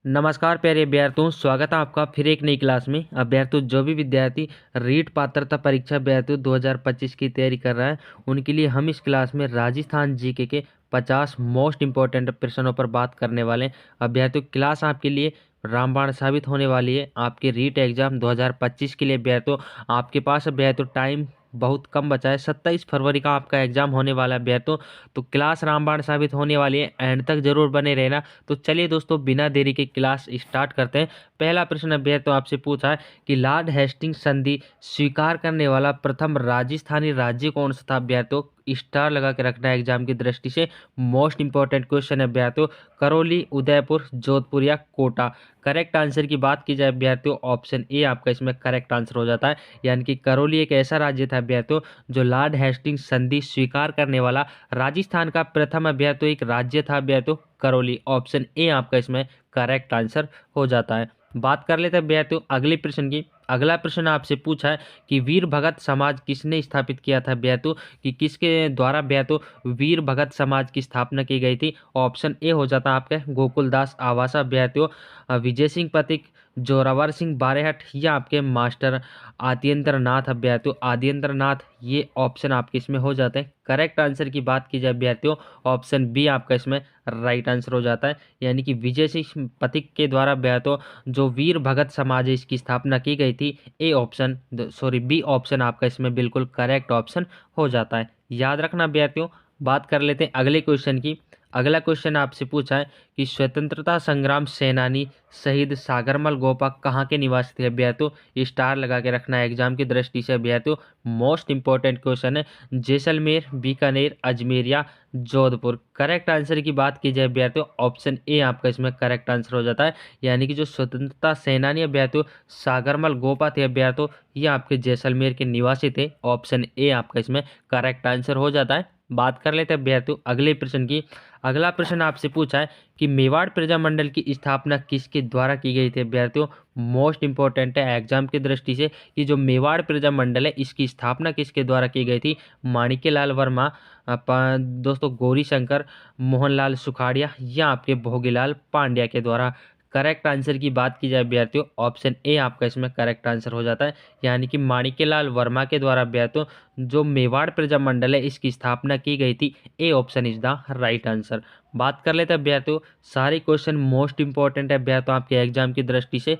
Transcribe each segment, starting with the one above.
नमस्कार प्यारे अभ्यर्थियों, स्वागत है आपका फिर एक नई क्लास में। अभ्यर्थियों, जो भी विद्यार्थी रीट पात्रता परीक्षा अभ्यर्थियों 2025 की तैयारी कर रहा है, उनके लिए हम इस क्लास में राजस्थान जीके के 50 मोस्ट इंपॉर्टेंट प्रश्नों पर बात करने वाले हैं। अभ्यर्थियों, क्लास आपके लिए रामबाण साबित होने वाली है। आपके रीट एग्जाम 2025 के लिए अभ्यर्थियों, आपके पास अभ्यर्थियों टाइम बहुत कम बचा है। 27 फरवरी का आपका एग्जाम होने वाला है अभ्यर्थियों, तो क्लास रामबाण साबित होने वाली है। एंड तक जरूर बने रहना। तो चलिए दोस्तों, बिना देरी के क्लास स्टार्ट करते हैं। पहला प्रश्न अभ्यर्थियों आपसे पूछा है कि लॉर्ड हेस्टिंग्स संधि स्वीकार करने वाला प्रथम राजस्थानी राज्य कौन सा था अभ्यर्थियों। स्टार लगा के रखना है एग्जाम की दृष्टि से। मोस्ट इंपॉर्टेंट क्वेश्चन है अभ्यर्थियों। करौली, उदयपुर, जोधपुर या कोटा। करेक्ट आंसर की बात की जाए अभ्यर्थियों, ऑप्शन ए आपका इसमें करेक्ट आंसर हो जाता है। यानी कि करौली एक ऐसा राज्य था अभ्यर्थियों जो लॉर्ड हेस्टिंग्स संधि स्वीकार करने वाला राजस्थान का प्रथम अभ्यर्थियों एक राज्य था अभ्यर्थियों करौली। ऑप्शन ए आपका इसमें करेक्ट आंसर हो जाता है। बात कर लेते हैं अभ्यर्थियों अगले प्रश्न की। अगला प्रश्न आपसे पूछा है कि वीर भगत समाज किसने स्थापित किया था अभ्यर्थियों, कि किसके द्वारा अभ्यर्थियों वीर भगत समाज की स्थापना की गई थी। ऑप्शन ए हो जाता है आपके गोकुलदास आवासा अभ्यर्थियों, विजय सिंह पथिक, जोरावर सिंह बारेहट या आपके मास्टर आद्येंद्र नाथ अभ्यर्थियों आद्येंद्र नाथ। ये ऑप्शन आपके इसमें हो जाते हैं। करेक्ट आंसर की बात की जाए अभ्यर्थियों, ऑप्शन बी आपका इसमें राइट आंसर हो जाता है। यानी कि विजय सिंह पथिक के द्वारा अभ्यर्थियों जो वीर भगत समाज है इसकी स्थापना की गई थी। A option sorry B option आपका इसमें बिल्कुल करेक्ट ऑप्शन हो जाता है। याद रखना अभ्यर्थियों। बात कर लेते हैं अगले क्वेश्चन की। अगला क्वेश्चन आपसे पूछा है कि स्वतंत्रता संग्राम सेनानी शहीद सागरमल गोपा कहाँ के निवासी थे अभ्यर्थियों। स्टार लगा के रखना है एग्जाम की दृष्टि से अभ्यर्थियों। मोस्ट इंपॉर्टेंट क्वेश्चन है। जैसलमेर, बीकानेर, अजमेर या जोधपुर। करेक्ट आंसर की बात की जाए अभ्यर्थियों, ऑप्शन ए आपका इसमें करेक्ट आंसर हो जाता है। यानी कि जो स्वतंत्रता सेनानी अभ्यर्थियों सागरमल गोपा थे अभ्यर्थियों, ये आपके जैसलमेर के निवासी थे। ऑप्शन ए आपका इसमें करेक्ट आंसर हो जाता है। बात कर लेते हैं अभ्यर्थियों अगले प्रश्न की। अगला प्रश्न आपसे पूछा है कि मेवाड़ प्रजामंडल की स्थापना किसके द्वारा की गई थी अभ्यर्थियों। मोस्ट इंपॉर्टेंट है एग्जाम की दृष्टि से कि जो मेवाड़ प्रजामंडल है इसकी स्थापना किसके द्वारा की गई थी। माणिक्यलाल वर्मा, दोस्तों गौरी शंकर, मोहनलाल सुखाड़िया या आपके भोगीलाल पांड्या के द्वारा। करेक्ट आंसर की बात की जाए अभ्यर्थियों, ऑप्शन ए आपका इसमें करेक्ट आंसर हो जाता है। यानी कि माणिक्यलाल वर्मा के द्वारा अभ्यर्थियों जो मेवाड़ प्रजामंडल है इसकी स्थापना की गई थी। A option is the right answer. बात कर लेते हैं अभ्यर्थियों, सारे क्वेश्चन मोस्ट इंपॉर्टेंट है अभ्यर्थियों आपके एग्जाम की दृष्टि से।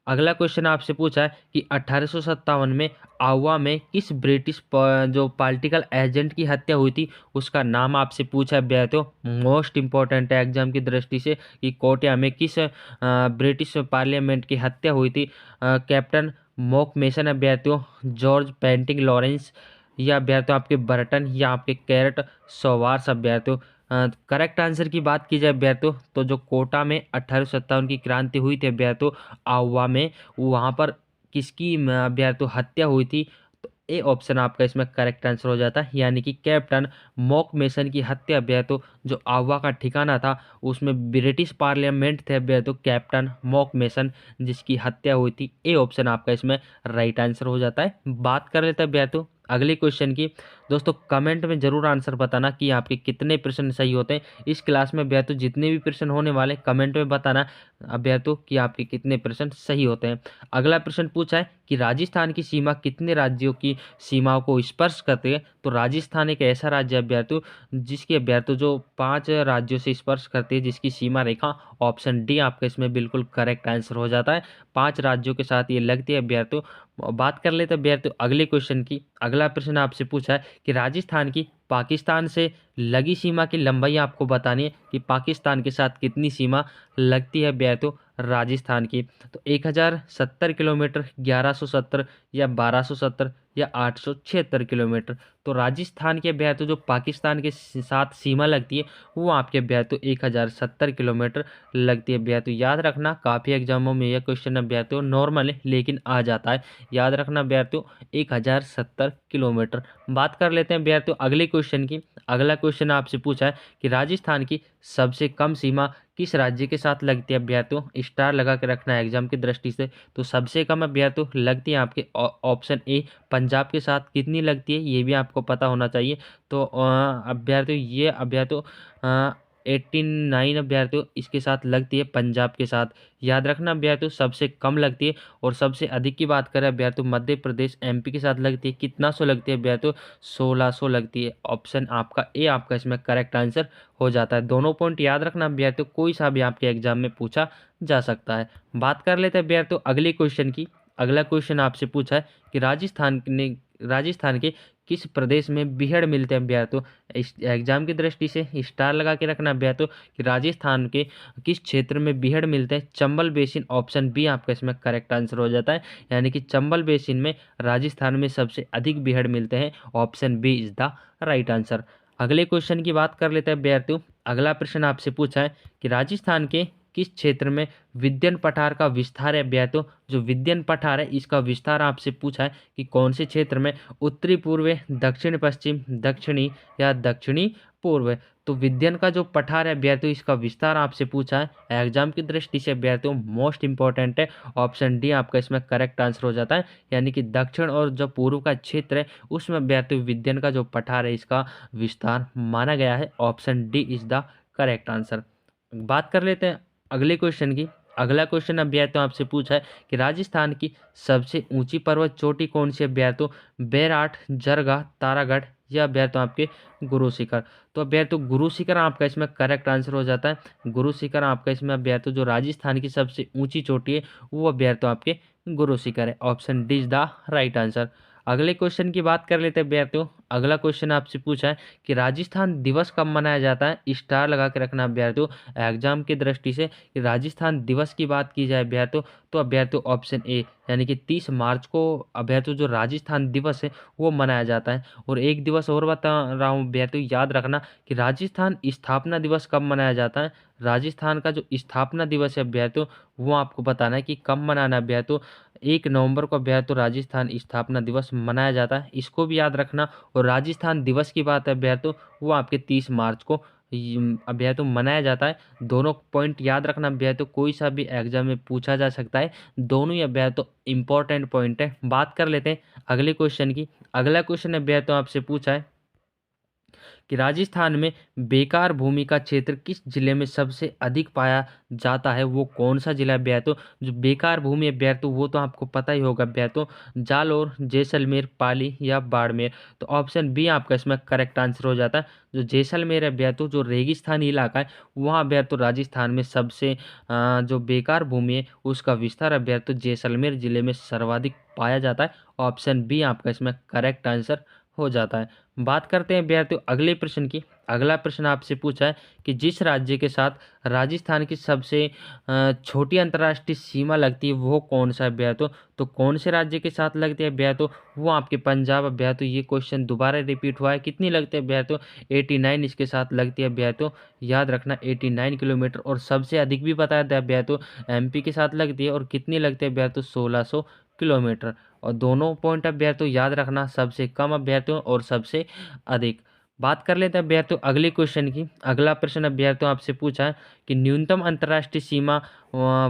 अगला क्वेश्चन आपसे पूछा है कि 1857 में आवा में किस ब्रिटिश जो पॉलिटिकल एजेंट की हत्या हुई थी उसका नाम आपसे पूछा है अभ्यर्थियों। मोस्ट इंपॉर्टेंट है एग्जाम की दृष्टि से कि कोटिया में किस ब्रिटिश पार्लियामेंट की हत्या हुई थी। कैप्टन मॉक मेसन अभ्यर्थियों, जॉर्ज पेंटिंग लॉरेंस या अभ्यर्थियों आपके बर्टन या आपके कैरट सोवार्स अभ्यर्थियों। करेक्ट आंसर की बात की जाए अभ्यर्थियों तो जो कोटा में 1857 की क्रांति हुई थी अभ्यर्थियों आहुआ में, वहाँ पर किसकी अभ्यर्थियों हत्या हुई थी। तो ए ऑप्शन आपका इसमें करेक्ट आंसर हो जाता है। यानी कि कैप्टन मॉक मेसन की हत्या अभ्यर्थियों जो आहुआ का ठिकाना था उसमें ब्रिटिश पार्लियामेंट थे अभ्यर्थियों कैप्टन मॉक मेसन जिसकी हत्या हुई थी। ए ऑप्शन आपका इसमें राइट आंसर हो जाता है। बात कर लेते हैं अभ्यर्थियों अगले क्वेश्चन की। दोस्तों कमेंट में जरूर आंसर बताना कि आपके कितने प्रश्न सही होते हैं। इस क्लास में अभ्यर्थियों जितने भी प्रश्न होने वाले कमेंट में बताना अभ्यर्थियों कि आपके कितने प्रश्न सही होते हैं। अगला प्रश्न पूछा है कि राजस्थान की सीमा कितने राज्यों की सीमाओं को स्पर्श करती है। तो राजस्थान एक ऐसा राज्य है अभ्यर्थियों जिसके अभ्यर्थियों जो 5 राज्यों से स्पर्श करती है जिसकी सीमा रेखा। ऑप्शन डी आपका इसमें बिल्कुल करेक्ट आंसर हो जाता है। 5 राज्यों के साथ ये लगती है अभ्यर्थियों। बात कर लेते हैं अभ्यर्थियों अगले क्वेश्चन की। अगला प्रश्न आपसे पूछा है कि राजस्थान की पाकिस्तान से लगी सीमा की लंबाई आपको बतानी है कि पाकिस्तान के साथ कितनी सीमा लगती है अभ्यर्थियों राजस्थान की। तो 1070 किलोमीटर, 1170 या 1270 या 876 किलोमीटर। तो राजस्थान के अभ्यर्थियों जो पाकिस्तान के साथ सीमा लगती है वो आपके अभ्यर्थियों 1070 किलोमीटर लगती है अभ्यर्थियों। याद रखना काफ़ी एग्जामों में यह क्वेश्चन अभ्यर्थियों नॉर्मल है लेकिन आ जाता है। याद रखना अभ्यर्थियों 1070 किलोमीटर। बात कर लेते हैं अभ्यर्थियों अगले क्वेश्चन की। अगला क्वेश्चन आपसे पूछा है कि राजस्थान की सबसे कम सीमा किस राज्य के साथ लगती है अभ्यर्थियों। स्टार लगा के रखना है एग्जाम की दृष्टि से। तो सबसे कम अभ्यर्थियों लगती है आपके ऑप्शन ए पंजाब के साथ। कितनी लगती है ये भी आपको पता होना चाहिए। तो अभ्यर्थियों ये अभ्यर्थियों 89 अभ्यर्थियों इसके साथ लगती है पंजाब के साथ। याद रखना अभ्यर्थियों, सबसे कम लगती है और सबसे अधिक की बात करें अभ्यर्थियों मध्य प्रदेश एमपी के साथ लगती है। कितना सौ लगती है अभ्यर्थियों? 1600 लगती है। ऑप्शन आपका ए आपका इसमें करेक्ट आंसर हो जाता है। दोनों पॉइंट याद रखना अभ्यर्थियों, कोई सा भी आपके एग्जाम में पूछा जा सकता है। बात कर लेते हैं अभ्यर्थियों अगले क्वेश्चन की। अगला क्वेश्चन आपसे पूछा है कि राजस्थान के किस प्रदेश में बीहड़ मिलते हैं अभ्यर्थियों? इस एग्जाम की दृष्टि से स्टार लगा के रखना अभ्यर्थियों कि राजस्थान के किस क्षेत्र में बीहड़ मिलते हैं? चंबल बेसिन। ऑप्शन बी आपका इसमें करेक्ट आंसर हो जाता है, यानी कि चंबल बेसिन में राजस्थान में सबसे अधिक बीहड़ मिलते हैं। Option B is the right answer. अगले क्वेश्चन की बात कर लेते हैं अभ्यर्थियों। अगला प्रश्न आपसे पूछा है कि राजस्थान के किस क्षेत्र में विद्यन पठार का विस्तार है अभ्यर्थियों? जो विद्यन पठार है इसका विस्तार आपसे पूछा है कि कौन से क्षेत्र में? उत्तरी पूर्व, दक्षिण पश्चिम, दक्षिणी या दक्षिणी पूर्व। तो विद्यन का जो पठार है अभ्यर्थियों इसका विस्तार आपसे पूछा है। एग्जाम की दृष्टि से अभ्यर्थियों मोस्ट इंपॉर्टेंट है। ऑप्शन डी आपका इसमें करेक्ट आंसर हो जाता है, यानी कि दक्षिण और जो पूर्व का क्षेत्र है उसमें अभ्यर्थियों विद्यन का जो पठार है इसका विस्तार माना गया है। Option D is the correct answer. बात कर लेते हैं अगले क्वेश्चन की। अगला क्वेश्चन अभ्यर्थियों आपसे पूछा है कि राजस्थान की सबसे ऊंची पर्वत चोटी कौन सी अभ्यर्थियों? बैराठ, जरगा, तारागढ़ या अभ्यर्थियों आपके गुरु शिखर। तो अभ्यर्थियों गुरु शिखर आपका इसमें करेक्ट आंसर हो जाता है। गुरु शिखर आपका इसमें अभ्यर्थियों जो राजस्थान की सबसे ऊंची चोटी है वो अभ्यर्थियों आपके गुरु शिखर है। Option D is the right answer. अगले क्वेश्चन की बात कर लेते हैं अभ्यर्थियों। अगला क्वेश्चन आपसे पूछा है कि राजस्थान दिवस कब मनाया जाता है? स्टार लगा के रखना अभ्यर्थियों एग्जाम की दृष्टि से। कि राजस्थान दिवस की बात की जाए अभ्यर्थियों तो अभ्यर्थियों ऑप्शन ए यानी कि 30 मार्च को अभ्यर्थियों जो राजस्थान दिवस है वो मनाया जाता है। और एक दिवस और बता रहा हूँ अभ्यर्थियों, याद रखना कि राजस्थान स्थापना दिवस कब मनाया जाता है। राजस्थान का जो स्थापना दिवस है अभ्यर्थियों वो आपको बताना है कि कब मनाना है अभ्यर्थियों। 1 नवंबर को अभ्यर्थियों राजस्थान स्थापना दिवस मनाया जाता है, इसको भी याद रखना। और राजस्थान दिवस की बात है अभ्यर्थियों वो आपके 30 मार्च को अभ्यर्थियों मनाया जाता है। दोनों पॉइंट याद रखना अभ्यर्थियों, कोई सा भी एग्जाम में पूछा जा सकता है। दोनों ही अभ्यर्थियों इंपॉर्टेंट पॉइंट है। बात कर लेते हैं अगले क्वेश्चन की। अगला क्वेश्चन अभ्यर्थियों आपसे पूछा है कि राजस्थान में बेकार भूमि का क्षेत्र किस जिले में सबसे अधिक पाया जाता है? वो कौन सा जिला है अभ्यर्थियों? जो बेकार भूमि अभ्यर्थियों वो तो आपको पता ही होगा अभ्यर्थियों, जालौर, जैसलमेर, पाली या बाड़मेर। तो ऑप्शन बी आपका इसमें करेक्ट आंसर हो जाता है। जो जैसलमेर अभ्यर्थियों जो रेगिस्तानी इलाका है वहाँ अभ्यर्थियों राजस्थान में सबसे जो बेकार भूमि है उसका विस्तार अभ्यर्थियों जैसलमेर जिले में सर्वाधिक पाया जाता है। ऑप्शन बी आपका इसमें करेक्ट आंसर हो जाता है। बात करते हैं अभ्यर्थियों अगले प्रश्न की। अगला प्रश्न आपसे पूछा है कि जिस राज्य के साथ राजस्थान की सबसे छोटी अंतर्राष्ट्रीय सीमा लगती है वो कौन सा है अभ्यर्थियों? तो कौन से राज्य के साथ लगती है अभ्यर्थियों? वो आपके पंजाब अभ्यर्थियों। ये क्वेश्चन दोबारा रिपीट हुआ है। कितनी लगती है अभ्यर्थियों? 89 इसके साथ लगती है अभ्यर्थियों। याद रखना 89 किलोमीटर। और सबसे अधिक भी बताया था अभ्यर्थियों एमपी के साथ लगती है। और कितनी लगती है अभ्यर्थियों? 1600 किलोमीटर। और दोनों पॉइंट अभ्यर्थियों याद रखना, सबसे कम अभ्यर्थियों और सबसे अधिक। बात कर लेते हैं अभ्यर्थियों अगले क्वेश्चन की। अगला प्रश्न अभ्यर्थियों आपसे पूछा है कि न्यूनतम अंतर्राष्ट्रीय सीमा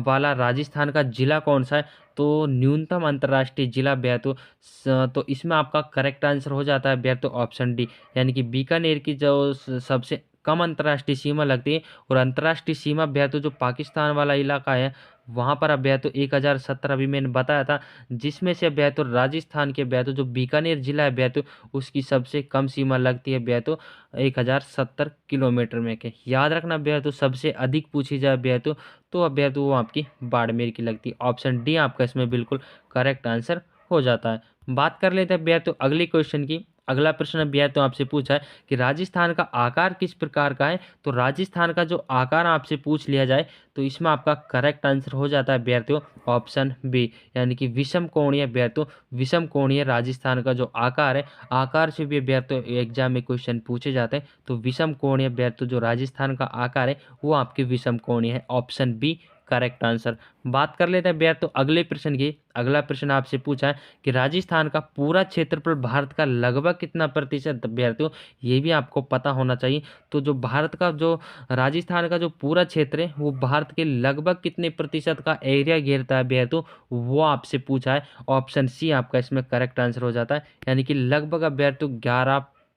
वाला राजस्थान का जिला कौन सा है? तो न्यूनतम अंतर्राष्ट्रीय जिला अभ्यर्थियों तो इसमें आपका करेक्ट आंसर हो जाता है अभ्यर्थियों ऑप्शन डी, यानी कि बीकानेर की जो सबसे कम अंतर्राष्ट्रीय सीमा लगती है। और अंतर्राष्ट्रीय सीमा अभ्यर्थियों जो पाकिस्तान वाला इलाका है वहाँ पर अभ्यर्थियों 1070 अभी मैंने बताया था, जिसमें से अभ्यर्थियों राजस्थान के अभ्यर्थियों जो बीकानेर जिला है अभ्यर्थियों उसकी सबसे कम सीमा लगती है अभ्यर्थियों 1070 किलोमीटर में के। याद रखना अभ्यर्थियों सबसे अधिक पूछी जाए अभ्यर्थियों तो अभ्यर्थियों वो आपकी बाड़मेर की लगती है। ऑप्शन डी आपका इसमें बिल्कुल करेक्ट आंसर हो जाता है। बात कर लेते हैं अभ्यर्थियों अगले क्वेश्चन की। अगला प्रश्न अभ्यर्थियों आपसे पूछा है कि राजस्थान का आकार किस प्रकार का है? तो राजस्थान का जो आकार आपसे पूछ लिया जाए तो इसमें आपका करेक्ट आंसर हो जाता है अभ्यर्थियों ऑप्शन बी, यानी कि विषम कोणीय अभ्यर्थियों। विषम कोणीय राजस्थान का जो आकार है, आकार से भी अभ्यर्थियों एग्जाम में क्वेश्चन पूछे जाते हैं। तो विषम कोणीय अभ्यर्थियों जो राजस्थान का आकार है वो आपकी विषम कोणीय है। Option B correct answer. बात कर लेते हैं अभ्यर्थियों अगले प्रश्न की। अगला प्रश्न आपसे पूछा है कि राजस्थान का पूरा क्षेत्रफल भारत का लगभग कितना प्रतिशत अभ्यर्थियों? ये भी आपको पता होना चाहिए। तो जो भारत का जो राजस्थान का जो पूरा क्षेत्र है वो भारत के लगभग कितने प्रतिशत का एरिया घेरता है अभ्यर्थियों वो आपसे पूछा है। ऑप्शन सी आपका इसमें करेक्ट आंसर हो जाता है, यानी कि लगभग अभ्यर्थियों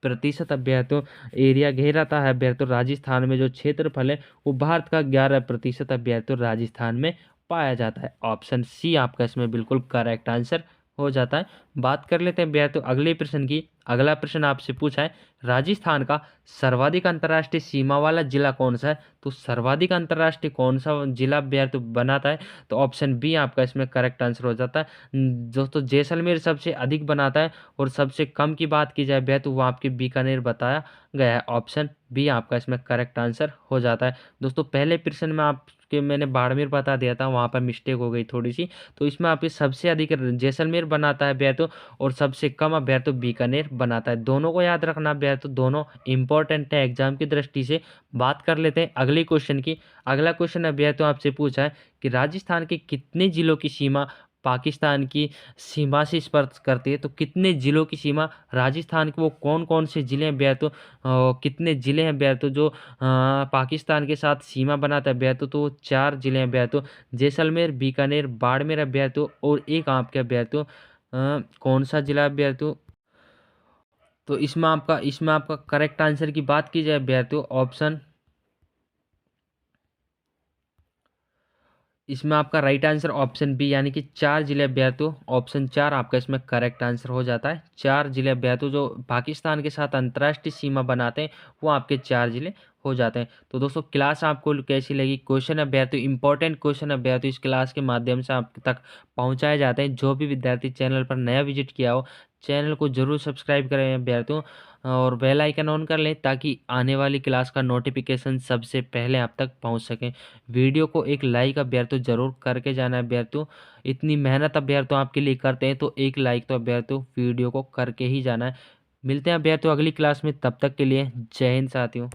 प्रतिशत अभ्यर्थियों एरिया घेराता है अभ्यर्थियों राजस्थान में जो क्षेत्रफल है वो भारत का 11% अभ्यर्थियों राजस्थान में पाया जाता है। ऑप्शन सी आपका इसमें बिल्कुल करेक्ट आंसर हो जाता है। बात कर लेते हैं अभ्यर्थियों अगले प्रश्न की। अगला प्रश्न आपसे पूछा है राजस्थान का सर्वाधिक अंतर्राष्ट्रीय सीमा वाला जिला कौन सा है। तो सर्वाधिक अंतर्राष्ट्रीय कौन सा जिला अभ्यर्थी बनाता है। तो ऑप्शन बी आपका इसमें करेक्ट आंसर हो जाता है। दोस्तों जैसलमेर सबसे अधिक बनाता है और सबसे कम की बात की जाए अभ्यर्थी वो आपके बीकानेर बताया गया है। ऑप्शन बी आपका इसमें करेक्ट आंसर हो जाता है। दोस्तों पहले प्रश्न में आपके मैंने बाड़मेर बता दिया था, वहाँ पर मिस्टेक हो गई थोड़ी सी। तो इसमें आपके सबसे अधिक जैसलमेर बनाता है अभ्यर्थी और सबसे कम अभ्यर्थी बीकानेर बनाता है। दोनों को याद रखना अभ्यर्थी, दोनों इंपॉर्टेंट है एग्जाम की दृष्टि से। बात कर लेते हैं अगले क्वेश्चन की। अगला क्वेश्चन अभ्यर्थी आपसे पूछा है कि राजस्थान के कितने जिलों की सीमा पाकिस्तान की सीमा से स्पर्श करती है। तो कितने जिलों की सीमा राजस्थान के वो कौन कौन से जिले हैं बेहतु कितने जिले हैं बेहतु जो पाकिस्तान के साथ सीमा बनाता है बेहतु। तो 4 जिले हैं बेहतु जैसलमेर बीकानेर बाड़मेर बेहतु और एक आपके बेहतु कौन सा जिला बेहतु। तो इसमें आपका करेक्ट आंसर की बात की जाए बेहतु ऑप्शन इसमें आपका राइट आंसर ऑप्शन बी यानी कि 4 जिले अभ्यर्थी ऑप्शन 4 आपका इसमें करेक्ट आंसर हो जाता है। 4 जिले अभ्यर्थी जो पाकिस्तान के साथ अंतर्राष्ट्रीय सीमा बनाते हैं वो आपके 4 जिले हो जाते हैं। तो दोस्तों क्लास आपको कैसी लगी। क्वेश्चन अभ्यर्थी इंपॉर्टेंट क्वेश्चन अभ्यर्थी इस क्लास के माध्यम से आप तक पहुंचाए जाते हैं। जो भी विद्यार्थी चैनल पर नया विजिट किया हो चैनल को जरूर सब्सक्राइब करें अभ्यर्थियों और बेल आइकन ऑन कर लें ताकि आने वाली क्लास का नोटिफिकेशन सबसे पहले आप तक पहुंच सके। वीडियो को एक लाइक अभ्यर्थियों जरूर करके जाना अभ्यर्थियों, इतनी मेहनत अभ्यर्थियों आपके लिए करते हैं तो एक लाइक तो अभ्यर्थियों वीडियो को करके ही जाना है। मिलते हैं अभ्यर्थियों अगली क्लास में, तब तक के लिए जय हिंद साथियों।